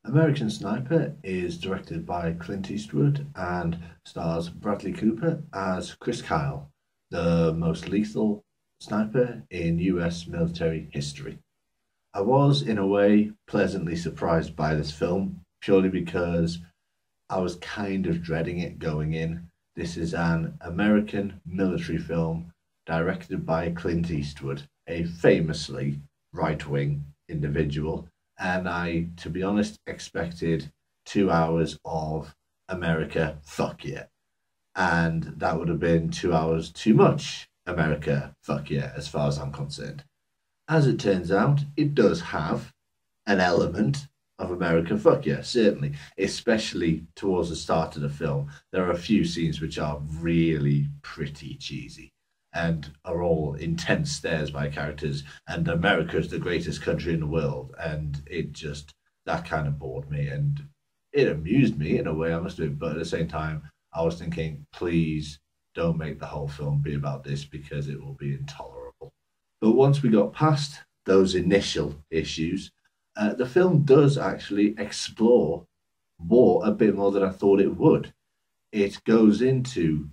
American Sniper is directed by Clint Eastwood and stars Bradley Cooper as Chris Kyle, the most lethal sniper in US military history. I was, in a way, pleasantly surprised by this film purely because I was kind of dreading it going in. This is an American military film directed by Clint Eastwood, a famously right wing individual. And I, to be honest, expected 2 hours of America, fuck yeah. And that would have been 2 hours too much America, fuck yeah, as far as I'm concerned. As it turns out, it does have an element of American fuck yeah, certainly, especially towards the start of the film. There are a few scenes which are really pretty cheesy and are all intense stares by characters. And America is the greatest country in the world, and it just that kind of bored me, and it amused me in a way, I must admit. But at the same time, I was thinking, please don't make the whole film be about this because it will be intolerable. But once we got past those initial issues, the film does actually explore war a bit more than I thought it would. It goes into,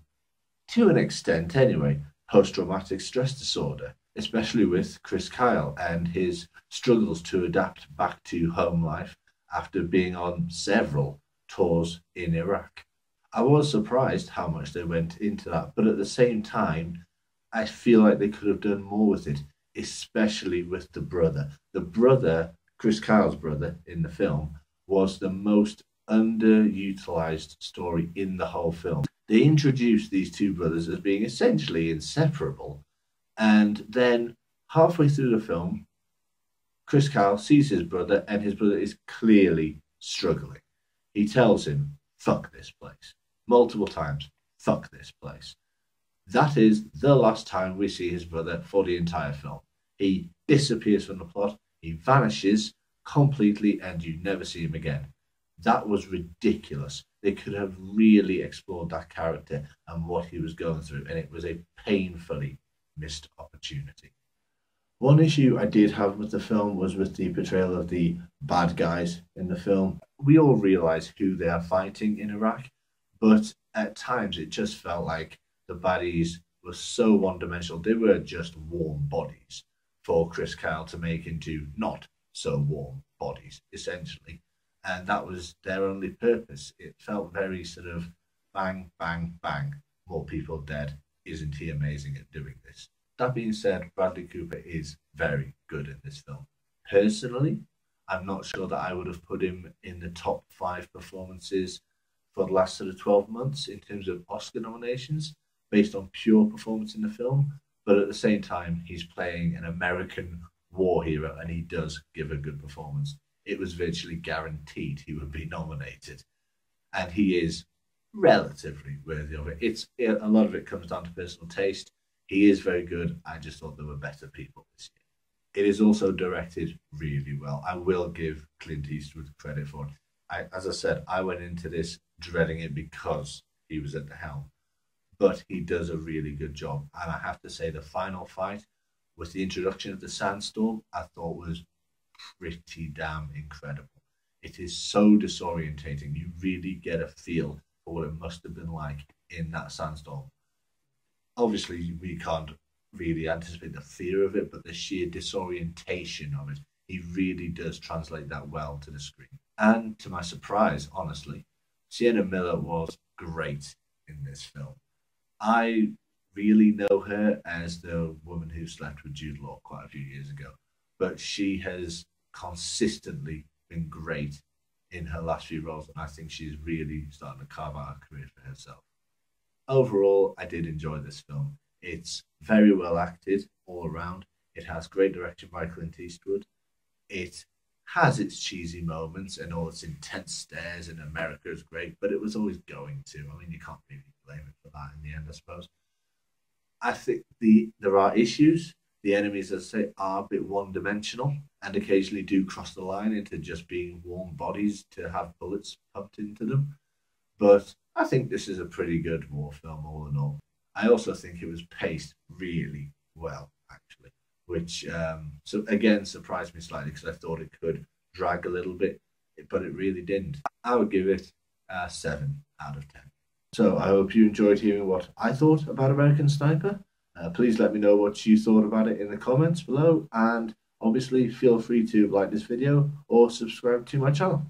to an extent anyway, post traumatic stress disorder, especially with Chris Kyle and his struggles to adapt back to home life after being on several tours in Iraq. I was surprised how much they went into that, but at the same time, I feel like they could have done more with it, especially with the brother. The brother, Chris Kyle's brother in the film, was the most underutilized story in the whole film. They introduced these two brothers as being essentially inseparable, and then halfway through the film, Chris Kyle sees his brother, and his brother is clearly struggling. He tells him, fuck this place, multiple times, fuck this place. That is the last time we see his brother for the entire film. He disappears from the plot, he vanishes completely, and you never see him again. That was ridiculous. They could have really explored that character and what he was going through, and it was a painfully missed opportunity. One issue I did have with the film was with the portrayal of the bad guys in the film. We all realize who they are fighting in Iraq, but at times it just felt like the baddies were so one dimensional. They were just warm bodies for Chris Kyle to make into not so warm bodies, essentially. And that was their only purpose. It felt very sort of bang, bang, bang. More people dead. Isn't he amazing at doing this? That being said, Bradley Cooper is very good in this film. Personally, I'm not sure that I would have put him in the top five performances for the last sort of 12 months in terms of Oscar nominations based on pure performance in the film. But at the same time, he's playing an American war hero and he does give a good performance. It was virtually guaranteed he would be nominated. And he is relatively worthy of it. A lot of it comes down to personal taste. He is very good. I just thought there were better people this year. It is also directed really well. I will give Clint Eastwood credit for it. As I said, I went into this dreading it because he was at the helm, but he does a really good job. And I have to say, the final fight with the introduction of the sandstorm, I thought was pretty damn incredible. It is so disorientating. You really get a feel for what it must have been like in that sandstorm. Obviously, we can't really anticipate the fear of it, but the sheer disorientation of it, he really does translate that well to the screen. And to my surprise, honestly, Sienna Miller was great in this film. I really know her as the woman who slept with Jude Law quite a few years ago, but she has consistently been great in her last few roles, and I think she's really starting to carve out a career for herself. Overall, I did enjoy this film. It's very well acted all around. It has great direction by Clint Eastwood. It has its cheesy moments and all its intense stares, and America is great, but it was always going to. I mean, you can't really blame it for that in the end, I suppose. I think there are issues. The enemies, as I say, are a bit one dimensional and occasionally do cross the line into just being warm bodies to have bullets pumped into them. But I think this is a pretty good war film all in all. I also think it was paced really well, which so again surprised me slightly because I thought it could drag a little bit. but it really didn't. I would give it a 7 out of 10. So I hope you enjoyed hearing what I thought about American Sniper. Please let me know what you thought about it in the comments below, and obviously feel free to like this video or subscribe to my channel.